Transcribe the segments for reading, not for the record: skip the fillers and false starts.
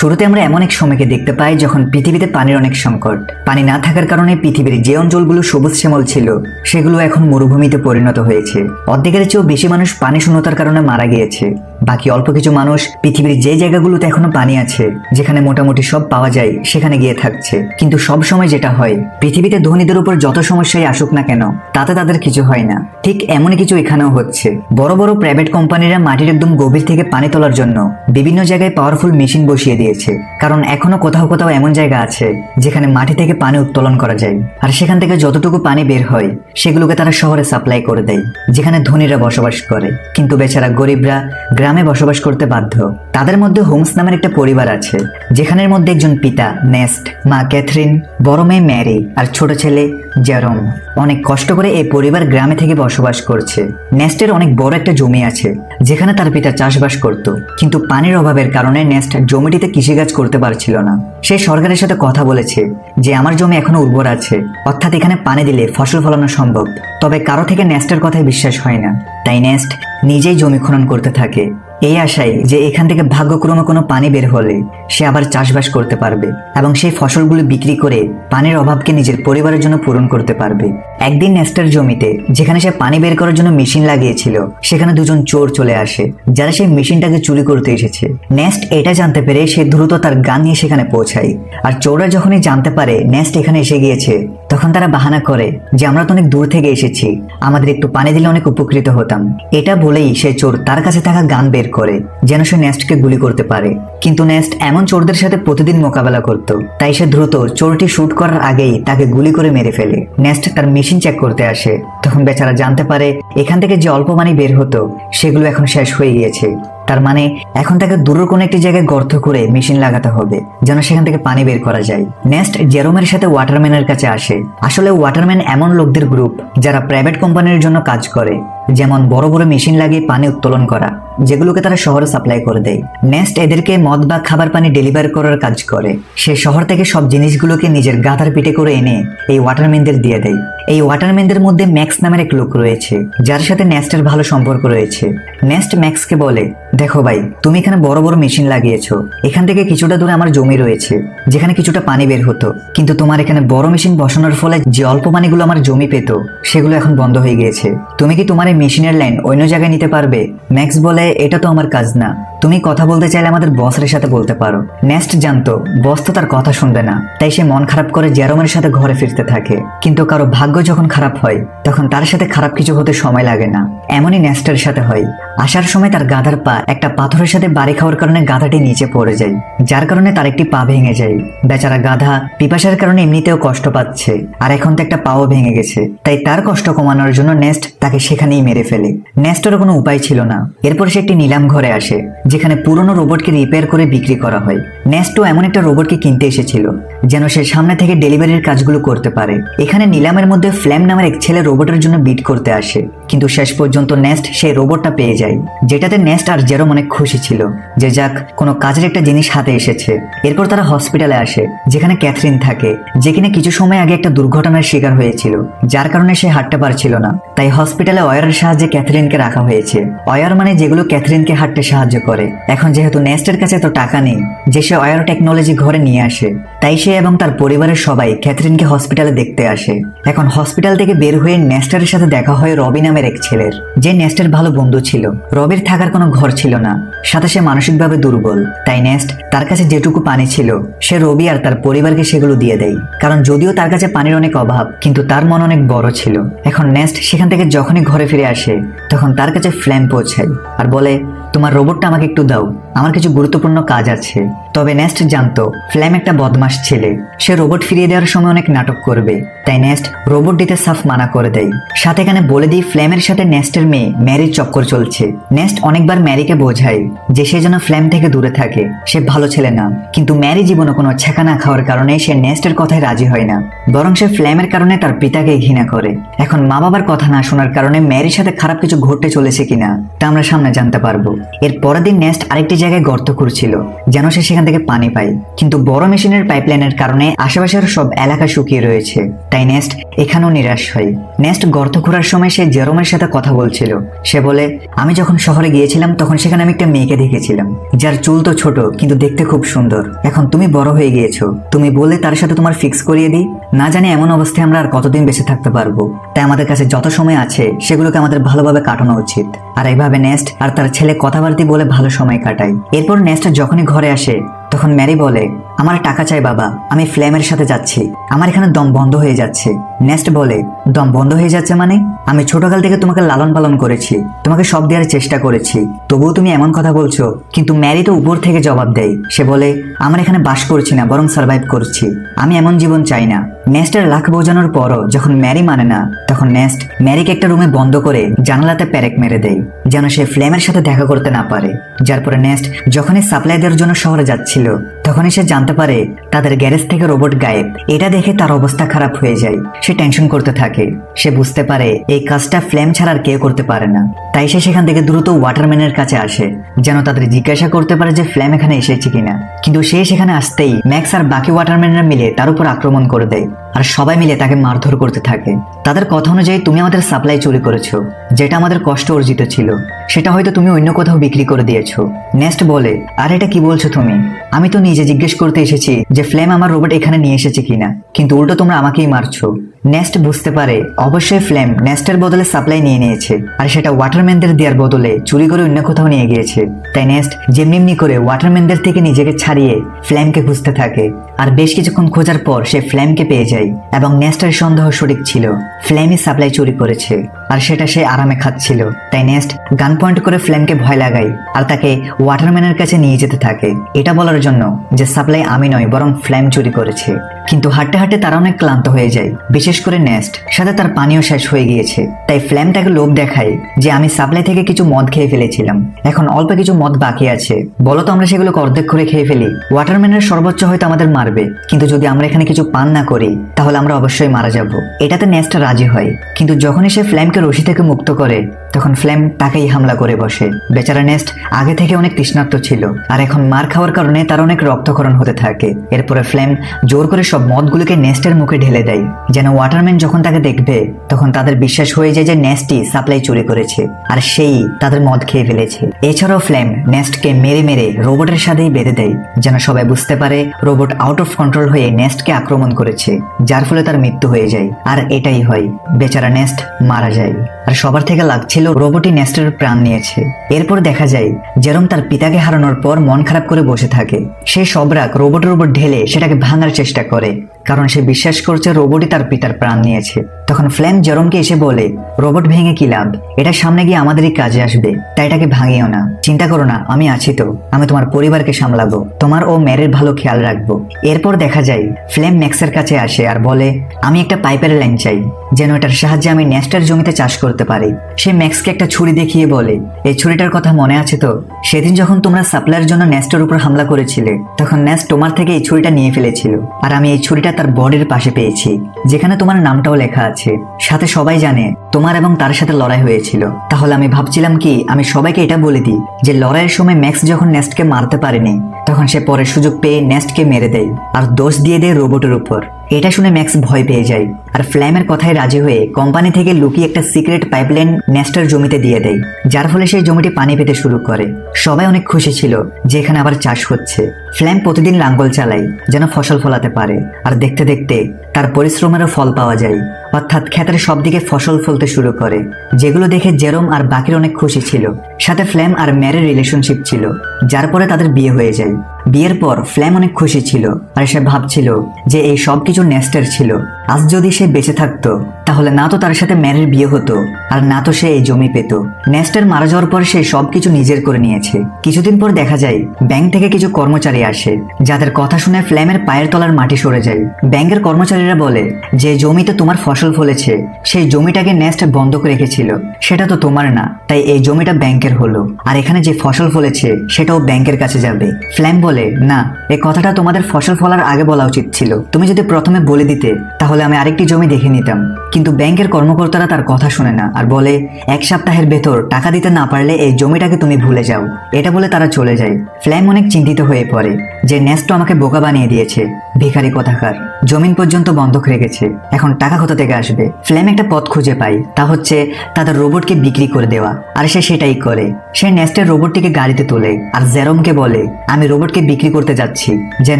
শুরুতে আমরা এমন এক সময়কে দেখতে পাই যখন পৃথিবীতে পানির অনেক সংকট। পানি না থাকার কারণে পৃথিবীর যে অঞ্চলগুলো সবুজ শ্যামল ছিল সেগুলো এখন মরুভূমিতে পরিণত হয়েছে। অর্ধেকের চেয়েও বেশি মানুষ পানি শূন্যতার কারণে মারা গিয়েছে। বাকি অল্প কিছু মানুষ পৃথিবীর যে জায়গাগুলোতে এখনো পানি আছে, যেখানে মোটামুটি সব পাওয়া যায়, সেখানে গিয়ে থাকছে। কিন্তু সব সময় যেটা হয়, পৃথিবীতে ধনীদের উপর যত সমস্যাই আসুক না কেন, তাতে তাদের কিছু হয় না। ঠিক এমনই কিছু এখানেও হচ্ছে। বড় বড় প্রাইভেট কোম্পানিরা মাটির একদম গভীর থেকে পানি তোলার জন্য বিভিন্ন জায়গায় পাওয়ারফুল মেশিন বসিয়ে দিয়েছে, কারণ এখনো কোথাও কোথাও এমন জায়গা আছে যেখানে মাটি থেকে পানি উত্তোলন করা যায়। আর সেখান থেকে যতটুকু পানি বের হয় সেগুলোকে তারা শহরে সাপ্লাই করে দেয়, যেখানে ধনীরা বসবাস করে। কিন্তু বেচারা গরিবরা গ্রামে বসবাস করতে বাধ্য। তাদের মধ্যে হোমস নামের একটা পরিবার আছে, যেখানের মধ্যে একজন পিতা নেস্ট, মা ক্যাথরিন, বড় মেয়ে ম্যারি আর ছোট ছেলে জেরম অনেক কষ্ট করে এই পরিবার গ্রামে থেকে বসবাস করছে। নেস্টের অনেক বড় একটা জমি আছে, যেখানে তার পিতা চাষবাস করত। কিন্তু পানির অভাবের কারণে নেস্ট জমিটিতে কৃষিকাজ করতে পারছিল না। সে সরকারের সাথে কথা বলেছে যে আমার জমি এখনো উর্বর আছে, অর্থাৎ এখানে পানি দিলে ফসল ফলানো সম্ভব। তবে কারো থেকে নেস্টের কথায় বিশ্বাস হয় না। তাই নেস্ট নিজেই জমি খনন করতে থাকে, এই আশায় যে এখান থেকে ভাগ্যক্রমে কোনো পানি বের হলে সে আবার চাষবাস করতে পারবে এবং সেই ফসলগুলো বিক্রি করে পানির অভাবকে নিজের পরিবারের জন্য পূরণ করতে পারবে। একদিন নেস্টের জমিতে, যেখানে সে পানি বের করার জন্য মেশিন লাগিয়েছিল, সেখানে দুজন চোর চলে আসে, যারা সেই মেশিনটাকে চুরি করতে এসেছে। নেস্ট এটা জানতে পেরে সে দ্রুত তার গান নিয়ে সেখানে পৌঁছায়। আর চোররা যখনই জানতে পারে নেস্ট এখানে এসে গিয়েছে, তখন তারা বাহানা করে যে আমরা তো অনেক দূর থেকে এসেছি, আমাদের একটু পানি দিলে অনেক উপকৃত হতাম। এটা বলেই সে চোর তার কাছে থাকা গান বের করে যেন সে নেস্টকে গুলি করতে পারে। কিন্তু নেস্ট এমন চোরদের সাথে প্রতিদিন মোকাবেলা করত, তাই সে দ্রুত চোরটি শুট করার আগেই তাকে গুলি করে মেরে ফেলে। নেস্ট তার মেশিন চেক করতে আসে, তখন বেচারা জানতে পারে এখান থেকে যে অল্প পানি বের হতো সেগুলো এখন শেষ হয়ে গিয়েছে। তার মানে এখন তাকে দূরের কোনো একটি জায়গায় গর্ত করে মেশিন লাগাতে হবে যেন সেখান থেকে পানি বের করা যায়। নেস্ট জেরোমের সাথে ওয়াটারম্যানের কাছে আসে। আসলে ওয়াটারম্যান এমন লোকদের গ্রুপ যারা প্রাইভেট কোম্পানির জন্য কাজ করে, যেমন বড় বড় মেশিন লাগিয়ে পানি উত্তোলন করা, যেগুলোকে তারা শহরে সাপ্লাই করে দেয়। নেস্ট এদেরকে মদ বা খাবার পানি ডেলিভার করার কাজ করে। সে শহর থেকে সব জিনিসগুলোকে নিজের গাধার পিঠে করে এনে এই ওয়াটারম্যানদের দিয়ে দেয়। এই ওয়াটারম্যানদের মধ্যে ম্যাক্স নামের এক লোক রয়েছে, যার সাথে নেস্টের ভালো সম্পর্ক রয়েছে। নেস্ট ম্যাক্সকে বলে, দেখো ভাই, তুমি এখানে বড় বড় মেশিন লাগিয়েছো, এখান থেকে কিছুটা দূরে আমার জমি রয়েছে যেখানে কিছুটা পানি বের হতো, কিন্তু তোমার এখানে বড় মেশিন বসানোর ফলে যে অল্প পানিগুলো আমার জমি পেত সেগুলো এখন বন্ধ হয়ে গিয়েছে। তুমি কি তোমার এই মেশিনের লাইন অন্য জায়গায় নিতে পারবে? ম্যাক্স বলে, এটা তো আমার কাজ না, তুমি কথা বলতে চাইলে আমাদের বসের সাথে বলতে পারো। নেস্ট জানতো বস তো তার কথা শুনবে না, তাই সে মন খারাপ করে জেরোমের সাথে ঘরে ফিরতে থাকে। কিন্তু কারো ভাগ্য যখন খারাপ হয়, তখন তার সাথে খারাপ কিছু হতে সময় লাগে না। এমনই নেস্টের সাথে হয়। আসার সময় তার গাধার পা একটা পাথরের সাথে বাড়ি খাওয়ার কারণে গাধাটি নিচে পড়ে যায়, যার কারণে তার একটি পা ভেঙে যায়। বেচারা গাধা পিপাসার কারণে এমনিতেও কষ্ট পাচ্ছে, আর এখন তো একটা পাও ভেঙে গেছে। তাই তার কষ্ট কমানোর জন্য নেস্ট তাকে সেখানেই মেরে ফেলে। নেস্টের কোনো উপায় ছিল না। এরপর সে একটি নিলাম ঘরে আসে, যেখানে পুরনো রোবটকে রিপেয়ার করে বিক্রি করা হয়। নেস্টও এমন একটা রোবটকে কিনতে এসেছিল যেন সে সামনে থেকে ডেলিভারির কাজগুলো করতে পারে। এখানে নিলামের মধ্যে ফ্ল্যাম নামের এক ছেলে রোবটের জন্য বিট করতে আসে, কিন্তু শেষ পর্যন্ত নেস্ট সেই রোবটটা পেয়ে যায়, যেটাতে নেস্ট আর জেরোম অনেক খুশি ছিল যে যাক, কোনো কাজের একটা জিনিস হাতে এসেছে। এরপর তারা হসপিটালে আসে, যেখানে ক্যাথরিন থাকে, যে কিনা কিছু সময় আগে একটা দুর্ঘটনার শিকার হয়েছিল, যার কারণে সে হাঁটতে পারছিল না। তাই হসপিটালে ওয়্যারের সাহায্যে ক্যাথরিনকে রাখা হয়েছে। ওয়্যার মানে যেগুলো ক্যাথরিনকে হাঁটতে সাহায্য করে। এখন যেহেতু নেস্টের কাছে তো টাকা নেই যে সে ওয়্যার টেকনোলজি ঘরে নিয়ে আসে, তাই সে এবং তার পরিবারের সবাই ক্যাথরিনকে হসপিটালে দেখতে আসে। এখন হসপিটাল থেকে বের হয়ে নেস্টের সাথে দেখা হয় রবি নামের এক ছেলের, যে নেস্টের ভালো বন্ধু ছিল। রবির থাকার কোনো ঘর ছিল না, সাথে সে মানসিকভাবে দুর্বল। তাই নেস্ট তার কাছে যেটুকু পানি ছিল সে রবি আর তার পরিবারকে সেগুলো দিয়ে দেয়, কারণ যদিও তার কাছে পানির অনেক অভাব, কিন্তু তার মন অনেক বড় ছিল। এখন নেস্ট সেখান থেকে যখনই ঘরে ফিরে আসে, তখন তার কাছে ফ্ল্যাম পৌঁছায় আর বলে, তোমার রোবটটা আমাকে একটু দাও, আমার কিছু গুরুত্বপূর্ণ কাজ আছে। তবে নেস্ট জানতো ফ্ল্যাম একটা বদমাশ ছেলে, সে রোবট ফিরিয়ে দেওয়ার সময় অনেক নাটক করবে। তাই নেস্ট রোবট দিতে সাফ মানা করে দেয়। সাথে এখানে বলে দিই ফ্ল্যামের সাথে নেস্টের মেয়ে ম্যারির চক্কর চলছে। নেস্ট অনেকবার ম্যারিকে বোঝায় যে সে যেন ফ্ল্যাম থেকে দূরে থাকে, সে ভালো ছেলে না। কিন্তু ম্যারি জীবনে কোনো ছেঁকা না খাওয়ার কারণে সে নেস্টের কথায় রাজি হয় না, বরং সে ফ্ল্যামের কারণে তার পিতাকে ঘৃণা করে। এখন মা বাবার কথা না শোনার কারণে ম্যারির সাথে খারাপ কিছু ঘটতে চলেছে কিনা তা আমরা সামনে জানতে পারবো। এর পরের দিন নেস্ট আরেকটি জায়গায় গর্ত করছিল যেন সে সেখান থেকে পানি পায়, কিন্তু বড় মেশিনের পাইপলাইনের কারণে আশেপাশের সব এলাকা শুকিয়ে রয়েছে। তাই নেস্ট এখানেও নিরাশ হয়। নেস্ট গর্ত খোঁড়ার সময় সে জেরোমের সাথে কথা বলছিল। সে বলে, আমি যখন শহরে গিয়েছিলাম তখন সেখানে আমি একটা মেয়েকে দেখেছিলাম যার চুল তো ছোট কিন্তু দেখতে খুব সুন্দর। এখন তুমি বড় হয়ে গিয়েছো, তুমি বললে তার সাথে তোমার ফিক্স করিয়ে দিই। না জানি এমন অবস্থায় আমরা আর কতদিন বেঁচে থাকতে পারবো, তাই আমাদের কাছে যত সময় আছে সেগুলোকে আমাদের ভালোভাবে কাটানো উচিত। আর এইভাবে নেস্ট আর তার ছেলে কথাবার্তা বলে ভালো সময় কাটায়। এরপর নেস্ট যখনই ঘরে আসে তখন ম্যারি বলে, আমার টাকা চাই বাবা, আমি ফ্লেমের সাথে যাচ্ছি, আমার এখানে দম বন্ধ হয়ে যাচ্ছে। নেস্ট বলে, দম বন্ধ হয়ে যাচ্ছে মানে? আমি ছোটকাল থেকে তোমাকে লালন পালন করেছি, তোমাকে সব দেওয়ার চেষ্টা করেছি, তবুও তুমি এমন কথা বলছো? কিন্তু ম্যারি তো উপর থেকে জবাব দেয়। সে বলে, আমরা এখানে বাস করছি না, বরং সার্ভাইভ করছি, আমি এমন জীবন চাই না। নেস্টের লাখ বোঝানোর পরও যখন ম্যারি মানে না, তখন নেস্ট ম্যারিকে একটা রুমে বন্ধ করে জানালাতে প্যারেক মেরে দেয় যেন সে ফ্লেমের সাথে দেখা করতে না পারে। যার পরে নেস্ট যখনই সাপ্লাই দেওয়ার জন্য শহরে যাচ্ছিল তখনই সে জানতে পারে তাদের গ্যারেজ থেকে রোবট গায়েব। এটা দেখে তার অবস্থা খারাপ হয়ে যায়। সে টেনশন করতে থাকে। সে বুঝতে পারে এই কাজটা ফ্লেম ছাড়া আর কেউ করতে পারে না। তাই সে সেখান থেকে দ্রুত ওয়াটারম্যানের কাছে আসে যেন তাদের জিজ্ঞাসা করতে পারে যে ফ্লেম এখানে এসেছে কিনা। কিন্তু সে সেখানে আসতেই ম্যাক্স আর বাকি ওয়াটারম্যানরা মিলে তার উপর আক্রমণ করে দেয় আর সবাই মিলে তাকে মারধর করতে থাকে। তাদের কথা অনুযায়ী তুমি আমাদের সাপ্লাই চুরি করেছো, যেটা আমাদের কষ্ট অর্জিত ছিল, সেটা হয়তো তুমি অন্য কোথাও বিক্রি করে দিয়েছো। নেস্ট বলে, আর এটা কি বলছো তুমি? আমি তো নিজে জিজ্ঞেস করতে এসেছি যে ফ্লেম আমার রোবট এখানে নিয়ে এসেছে কিনা, কিন্তু উল্টো তোমরা আমাকেই মারছো। নেস্ট বুঝতে পারে অবশ্যই ফ্লেম নেস্টের বদলে সাপ্লাই নিয়ে নিয়েছে আর সেটা ওয়াটারম্যানদের দেওয়ার বদলে চুরি করে অন্য কোথাও নিয়ে গিয়েছে। তাই নেস্ট যেমনি করে ওয়াটারম্যানদের থেকে নিজেকে ছাড়িয়ে ফ্লেমকে খুঁজতে থাকে। আর বেশ কিছুক্ষণ খোঁজার পর সে ফ্লেমকে পেয়ে যায় এবং নেস্টের সন্দেহ সঠিক ছিল, ফ্লেমই সাপ্লাই চুরি করেছে আর সেটা সে আরামে খাচ্ছিল। তাই নেস্ট গান পয়েন্ট করে ফ্লেমকে ভয় লাগায় আর তাকে ওয়াটারম্যানের কাছে নিয়ে যেতে থাকে এটা বলার জন্য যে সাপ্লাই আমি নয় বরং ফ্লেম চুরি করেছে। কিন্তু হাঁটতে হাঁটতে তারা অনেক ক্লান্ত হয়ে যায়, বিশেষ করে নেস্ট, সাথে তার পানীয় শেষ হয়ে গিয়েছে। তাই ফ্লেম তাকে লোভ দেখায় যে আমি সাপ্লাই থেকে কিছু মদ খেয়ে ফেলেছিলাম, এখন অল্প কিছু মদ বাকি আছে, বলো তো আমরা সেগুলোকে অর্ধেক করে খেয়ে ফেলি। ওয়াটারম্যানের সর্বোচ্চ হয়তো আমাদের মারবে, কিন্তু যদি আমরা এখানে কিছু পান না করি তাহলে আমরা অবশ্যই মারা যাব। এটাতে নেস্ট রাজি হয়। কিন্তু যখনই সে ফ্লেমকে রশি থেকে মুক্ত করে তখন ফ্লেম তাকেই হামলা করে বসে। বেচারা নেস্ট আগে থেকে অনেক তৃষ্ণার্ত ছিল আর এখন মার খাওয়ার কারণে তার অনেক রক্তক্ষরণ হতে থাকে। এরপরে ফ্লেম জোর করে সব মদগুলোকে নেস্টের মুখে ঢেলে দেয় যেন ওয়াটারম্যান যখন তাকে দেখবে তখন তাদের বিশ্বাস হয়ে যায় যে নেস্টই সাপ্লাই চুরি করেছে আর সেই তাদের মদ খেয়ে ফেলেছে। এছাড়াও ফ্লেম নেস্টকে মেরে মেরে রোবটের সাথেই বেঁধে দেয় যেন সবাই বুঝতে পারে রোবট আউট অফ কন্ট্রোল হয়ে নেস্টকে আক্রমণ করেছে, যার ফলে তার মৃত্যু হয়ে যায়। আর এটাই হয়, বেচারা নেস্ট মারা যায়। আর সবার থেকে লাগছিল রোবটই নেস্টের প্রাণ নিয়েছে। এরপর দেখা যায় জেরোম তার পিতাকে হারানোর পর মন খারাপ করে বসে থাকে। সে সব রাগ রোবটের উপর ঢেলে সেটাকে ভাঙার চেষ্টা করে, কারণ সে বিশ্বাস করছে রোবটই তার পিতার প্রাণ নিয়েছে। তখন ফ্লেম জেরোমকে এসে বলে, রোবট ভেঙে কি লাভ, এটা সামনে গিয়ে আমাদেরই কাজে আসবে, তাই এটাকে ভাঙিও না, চিন্তা করো না, আমি আছি তো, আমি তোমার পরিবারকে সামলাবো, তোমার ও ম্যারের ভালো খেয়াল রাখবো। এরপর দেখা যায় ফ্লেম ম্যাক্সের কাছে আসে আর বলে, আমি একটা পাইপের লাইন চাই যেন এটার সাহায্যে আমি নেস্টের জমিতে চাষ করতে পারি। সে ম্যাক্সকে একটা ছুরি দেখিয়ে বলে, এই ছুরিটার কথা মনে আছে তো? সেদিন যখন তোমরা সাপ্লাইয়ের জন্য নেস্টের উপর হামলা করেছিলে তখন নেস্ট তোমার থেকে এই ছুরিটা নিয়ে ফেলেছিল আর আমি এই ছুরিটা তার বডির পাশে পেয়েছি, যেখানে তোমার নামটাও লেখা আছে, সাথে সবাই জানে তোমার এবং তার সাথে লড়াই হয়েছিল। তাহলে আমি ভাবছিলাম কি আমি সবাইকে এটা বলে দিই যে লড়াইয়ের সময় ম্যাক্স যখন নেস্টকে মারতে পারেনি তখন সে পরে সুযোগ পেয়ে নেস্টকে মেরে দেয় আর দোষ দিয়ে দেয় রোবটের উপর। এটা শুনে ম্যাক্স ভয় পেয়ে যায় আর ফ্লেমের কথায় রাজি হয়ে কোম্পানি থেকে লুকিয়ে একটা সিক্রেট পাইপলাইন নেস্টের জমিতে দিয়ে দেয়, যার ফলে সেই জমিটি পানি পেতে শুরু করে। সবাই অনেক খুশি ছিল যে এখানে আবার চাষ হচ্ছে। ফ্লেম প্রতিদিন লাঙ্গল চালায় যেন ফসল ফলাতে পারে আর দেখতে দেখতে তার পরিশ্রমেরও ফল পাওয়া যায়, অর্থাৎ ক্ষেতের সব দিকে ফসল ফলতে শুরু করে, যেগুলো দেখে জেরোম আর বাকির অনেক খুশি ছিল। সাথে ফ্লেম আর ম্যারের রিলেশনশিপ ছিল, যার পরে তাদের বিয়ে হয়ে যায়। বিয়ের পর ফ্লেম অনেক খুশি ছিল আর সে ভাবছিল যে এই সব কিছু নেস্টের ছিল। আজ যদি সে বেঁচে থাকতো তাহলে না তো তার সাথে ম্যারের বিয়ে হতো আর না তো সে এই জমি পেত। নেস্টের মারা যাওয়ার পর সে সবকিছু নিজের করে নিয়েছে। কিছুদিন পর দেখা যায় ব্যাংক থেকে কিছু কর্মচারী আসে, যাদের কথা শুনে ফ্লেমের পায়ের তলার মাটি সরে যায়। ব্যাংকের কর্মচারীরা বলে যে জমিতে তোমার ফসল ফসল ফলেছে সেই জমিটাকে নেস্ট বন্ধক রেখেছিল, সেটা তো তোমার না, তাই এই জমিটা ব্যাংকের হলো। আর এখানে যে ফসল ফলেছে সেটাও ব্যাংকের কাছে যাবে। ফ্ল্যাম বলে, না, এই কথাটা তোমাদের ফসল ফলার আগে বলা উচিত ছিল। তুমি যদি প্রথমে বলে দিতে তাহলে আমি আরেকটি জমি দেখে নিতাম। কিন্তু ব্যাংকের কর্মকর্তারা তার কথা শুনে না আর বলে, 1 সপ্তাহের ভেতর টাকা দিতে না পারলে এই জমিটাকে তুমি ভুলে যাও। এটা বলে তারা চলে যায়। ফ্ল্যাম অনেক চিন্তিত হয়ে পড়ে যে নেস্ট আমাকে বোকা বানিয়ে দিয়েছে, ভিখারি কোথাকার, জমিন পর্যন্ত বন্ধক রেখেছে, এখন টাকা কোথা থেকে আসবে। ফ্ল্যাম একটা পথ খুঁজে পায়, তা হচ্ছে তাদের রোবটকে বিক্রি করে দেওয়া। আর সে সেটাই করে। সে নেস্টের রোবটটিকে গাড়িতে তোলে আর জেরমকে বলে, আমি রোবটকে বিক্রি করতে যাচ্ছি যেন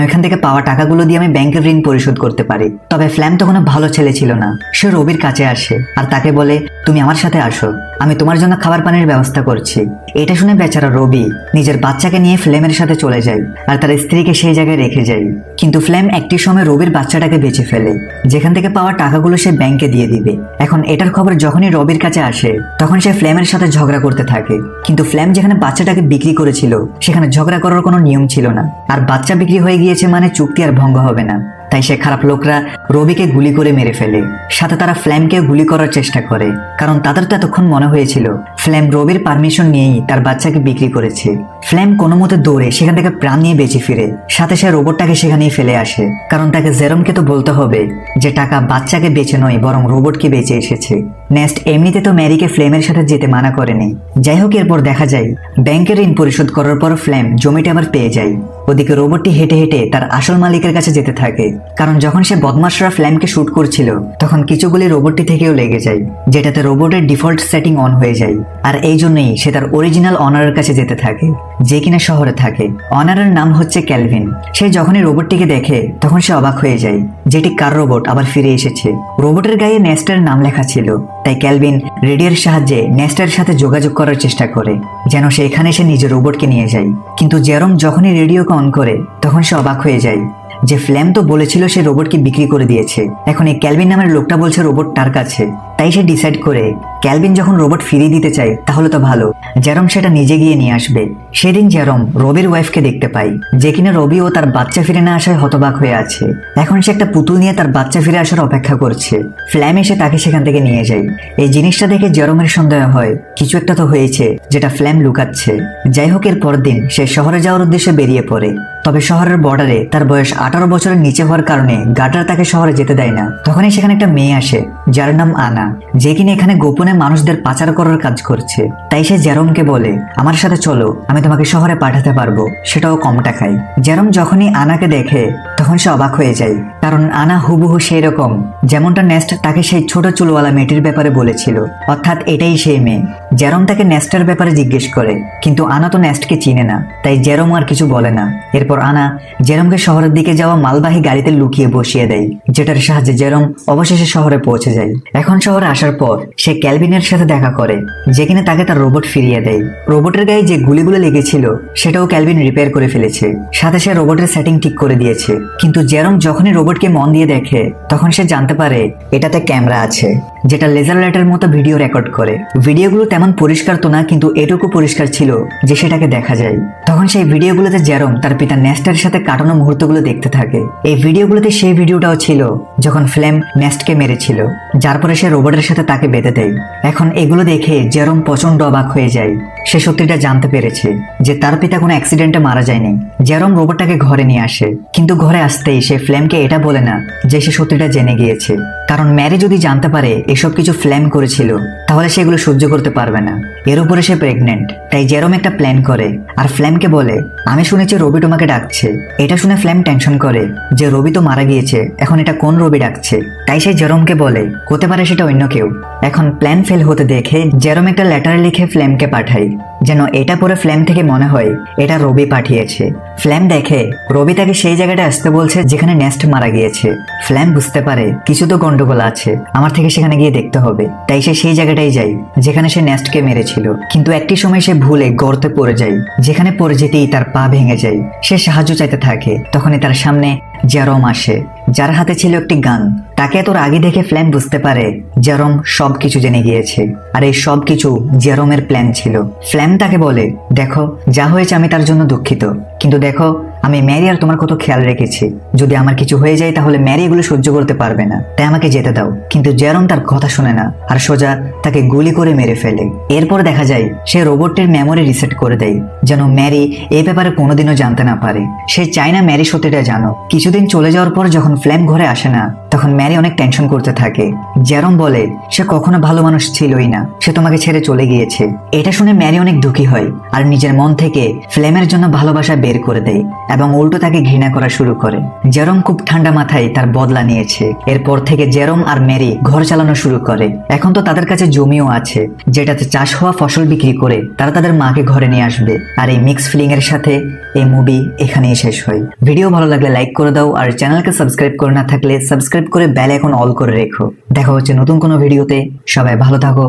এখান থেকে পাওয়া টাকাগুলো দিয়ে আমি ব্যাংকের ঋণ পরিশোধ করতে পারি। তবে ফ্ল্যাম তো কোনো ভালো ছেলে ছিল না। সে রবির কাছে আসে আর তাকে বলে, তুমি আমার সাথে আসো, আমি তোমার জন্য খাবার পানির ব্যবস্থা করছি। এটা শুনে বেচারা রবি নিজের বাচ্চাকে নিয়ে ফ্লেমের সাথে চলে যায় আর তার স্ত্রীকে সেই জায়গায় রেখে যায়। কিন্তু ফ্লেম একটি সময় রবির বাচ্চাটাকে বেঁচে ফেলে, যেখান থেকে পাওয়া টাকাগুলো সে ব্যাংকে দিয়ে দিবে। এখন এটার খবর যখনই রবির কাছে আসে তখন সে ফ্লেমের সাথে ঝগড়া করতে থাকে। কিন্তু ফ্লেম যেখানে বাচ্চাটাকে বিক্রি করেছিল সেখানে ঝগড়া করার কোনো নিয়ম ছিল না, আর বাচ্চা বিক্রি হয়ে গিয়েছে মানে চুক্তি আর ভঙ্গ হবে না। তাই সে খারাপ লোকরা রবিকে গুলি করে মেরে ফেলে, সাথে তারা ফ্ল্যামকে গুলি করার চেষ্টা করে, কারণ তাদের তো এতক্ষণ মনে হয়েছিল ফ্ল্যাম রবির পারমিশন নিয়েই তার বাচ্চাকে বিক্রি করেছে। ফ্ল্যাম কোনো মতে দৌড়ে সেখান থেকে প্রাণ নিয়ে বেঁচে ফিরে, সাথে সে রোবটটাকে সেখানেই ফেলে আসে, কারণ তাকে জেরমকে তো বলতে হবে যে টাকা বাচ্চাকে বেঁচে নয় বরং রোবটকে বেঁচে এসেছে। নেক্সট এমনিতে তো ম্যারিকে ফ্লেমের সাথে যেতে মানা করেনি। যাই হোক, এরপর দেখা যায় ব্যাংকের ঋণ পরিশোধ করার পর ফ্লেম জমিটা আবার পেয়ে যায়। ওদিকে রোবটটি হেঁটে হেঁটে তার আসল মালিকের কাছে যেতে থাকে, কারণ যখন সে বদমাশরা ফ্ল্যামকে শুট করছিল তখন কিছু গুলি রোবটটি থেকেও লেগে যায়, যেটাতে রোবটের ডিফল্ট সেটিং অন হয়ে যায়। আর এই জন্যই সে তার অরিজিনাল অনারের কাছে যেতে থাকে, যে কিনা শহরে থাকে। অনারের নাম হচ্ছে ক্যালভিন। সে যখনই রোবটটিকে দেখে তখন সে অবাক হয়ে যায়, যেটি কার রোবট আবার ফিরে এসেছে। রোবটের গায়ে নেস্টের নাম লেখা ছিল, তাই ক্যালভিন রেডিওর সাহায্যে নেস্টের সাথে যোগাযোগ করার চেষ্টা করে যেন সে এখানে এসে নিজের রোবটকে নিয়ে যায়। কিন্তু জেরম যখনই রেডিওকে অন করে তখন সে অবাক হয়ে যায় যে ফ্ল্যাম তো বলেছিল সে রোবটকে বিক্রি করে দিয়েছে, এখন এই ক্যালভিন নামের লোকটা বলছে রোবট তার কাছে। তাই সে ডিসাইড করে ক্যালভিন যখন রোবট ফিরিয়ে দিতে চায় তাহলে তো ভালো, জেরম সেটা নিজে গিয়ে নিয়ে আসবে। সেদিন জেরম রবির ওয়াইফকে দেখতে পায়, যে কিনা রবি ও তার বাচ্চা ফিরে না আসায় হতবাক হয়ে আছে। এখন সে একটা পুতুল নিয়ে তার বাচ্চা ফিরে আসার অপেক্ষা করছে। ফ্ল্যাম এসে তাকে সেখান থেকে নিয়ে যায়। এই জিনিসটা দেখে জেরমের সন্দেহ হয় কিছু একটা তো হয়েছে যেটা ফ্ল্যাম লুকাচ্ছে। যাই হোক, এর পরের দিন সে শহরে যাওয়ার উদ্দেশ্যে বেরিয়ে পড়ে। তবে শহরের বর্ডারে তার বয়স 18 বছরের নিচে হওয়ার কারণে গার্ডার তাকে শহরে যেতে দেয় না। তখনই সেখানে একটা মেয়ে আসে যার নাম আনা, যে কিনা এখানে গোপনে মানুষদের পাচার করার কাজ করছে। তাই সে জেরমকে বলে, আমার সাথে চলো, আমি তোমাকে শহরে পাঠাতে পারবো, সেটাও কম টাকায়। জেরম যখনই আনাকে দেখে তখন সে অবাক হয়ে যায়, কারণ আনা হুবহু সেই রকম যেমনটা নেস্ট তাকে সেই ছোট চুলওয়ালা মেয়েটির ব্যাপারে বলেছিল, অর্থাৎ এটাই সেই মেয়ে। জেরম তাকে নেস্টের ব্যাপারে জিজ্ঞেস করে, কিন্তু আনা তো নেস্টকে চিনে না, তাই জেরম আর কিছু বলে না। এরপর আনা জেরমকে শহরের দিকে যাওয়া মালবাহী গাড়িতে লুকিয়ে বসিয়ে দেয়, যেটার সাহায্যে জেরম অবশেষে শহরে পৌঁছে যায়। এখন শহরে আসার পর সে ক্যালভিনের সাথে দেখা করে, যে কিনা তাকে তার রোবট ফিরিয়ে দেয়। রোবটের গায়ে যে গুলিগুলো লেগেছিল সেটাও ক্যালভিন রিপেয়ার করে ফেলেছে, সাথে সে রোবটের সেটিং ঠিক করে দিয়েছে। কিন্তু জেরম যখনই রোবটকে মন দিয়ে দেখে তখন সে জানতে পারে এটাতে ক্যামেরা আছে, যেটা লেজার লাইটের মতো ভিডিও রেকর্ড করে। ভিডিওগুলো তেমন পরিষ্কার তো না, কিন্তু এটুকু পরিষ্কার ছিল যে সেটাকে দেখা যায়। তখন সেই ভিডিওগুলোতে জেরম তার পিতা নেস্টের সাথে কাটানো মুহূর্তগুলো দেখতে থাকে। এই ভিডিওগুলোতে সেই ভিডিওটাও ছিল যখন ফ্লেম নেস্টকে মেরেছিল, যার পরে সে রোবটের সাথে তাকে বেঁধে দেয়। এখন এগুলো দেখে জেরম প্রচন্ড অবাক হয়ে যায়। সে সত্যিটা জানতে পেরেছে যে তার পিতা কোনো অ্যাক্সিডেন্টে মারা যায়নি। জেরম রোবটটাকে ঘরে নিয়ে আসে, কিন্তু ঘরে আসতেই সে ফ্লেমকে এটা বলে না যে সে সত্যিটা জেনে গিয়েছে, কারণ ম্যারি যদি জানতে পারে এসব কিছু ফ্লেম করেছিল তাহলে সেগুলো সহ্য করতে পারবে না। এর উপরে সে প্রেগনেন্ট। তাই জেরম একটা প্ল্যান করে আর ফ্লেমকে বলে, আমি শুনেছি রবি তোমাকে ডাকছে। এটা শুনে ফ্লেম টেনশন করে যে রবি তো মারা গিয়েছে, এখন এটা কোন রবি ডাকছে। তাই সে জেরমকে বলে হতে পারে সেটা অন্য কেউ। এখন প্ল্যান ফেল হতে দেখে জেরম একটা লেটার লিখে ফ্লেমকে পাঠায়, যেন এটা পরে ফ্লেম থেকে মনে হয় এটা রবি পাঠিয়েছে। ফ্লেম দেখে রবি তাকে সেই জায়গাটা আসতে বলছে যেখানে নেস্ট মারা গিয়েছে। ফ্লেম বুঝতে পারে কিছু তো গন্ডগোল আছে, আমার থেকে সেখানে গিয়ে দেখতে হবে। তাই সে সেই জায়গাটাই যায় যেখানে সে নেস্টকে মেরেছিল। কিন্তু একটি সময় সে ভুলে গর্তে পড়ে যায়, যেখানে পড়ে যেতেই তার পা ভেঙে যায়। সে সাহায্য চাইতে থাকে, তখনই তার সামনে জেরম আসে। যার হাতে ছিল একটি গান। তাকে তোর আগে দেখে ফ্ল্যাম বুঝতে পারে জেরম সবকিছু জেনে গিয়েছে, আর এই সবকিছু জেরমের প্ল্যান ছিল। ফ্ল্যাম তাকে বলে, দেখো যা হয়েছে আমি তার জন্য দুঃখিত, কিন্তু দেখো আমি ম্যারি আর তোমার কত খেয়াল রেখেছি। যদি আমার কিছু হয়ে যায় তাহলে ম্যারি এগুলো সহ্য করতে পারবে না, তাই আমাকে যেতে দাও। কিন্তু জেরম তার কথা শুনে না আর সোজা তাকে গুলি করে মেরে ফেলে। এরপর দেখা যায় সে রোবটটির মেমোরি রিসেট করে দেয়, যেন ম্যারি এই ব্যাপারে কোনোদিনও জানতে না পারে। সে চায় না ম্যারি সত্যিটা জানো। কিছুদিন চলে যাওয়ার পর যখন ফ্ল্যাম ঘরে আসে না, তখন ম্যারি অনেক টেনশন করতে থাকে। জেরম বলে সে কখনো ভালো মানুষ ছিলই না, সে তোমাকে ছেড়ে চলে গিয়েছে। এটা শুনে ম্যারি অনেক দুঃখী হয় আর নিজের মন থেকে ফ্ল্যামের জন্য ভালোবাসা বের করে দেয় এবং উল্টো তাকে ঘৃণা করা শুরু করে। জেরম খুব ঠান্ডা মাথায় তার বদলা নিয়েছে। এরপর থেকে জেরম আর ম্যারি ঘর চালানো শুরু করে। এখন তো তাদের কাছে জমিও আছে, যেটাতে চাষ হওয়া ফসল বিক্রি করে তারা তাদের মাকে ঘরে নিয়ে আসবে। আর এই মিক্স ফিলিং এর সাথে এই মুভি এখানেই শেষ হয়। ভিডিও ভালো লাগলে লাইক করে দাও, আর চ্যানেলকে সাবস্ক্রাইব করে না থাকলে সাবস্ক্রাইব করে বেল আইকন অল করে রেখো। দেখা হচ্ছে নতুন কোনো ভিডিওতে। সবাই ভালো থাকো।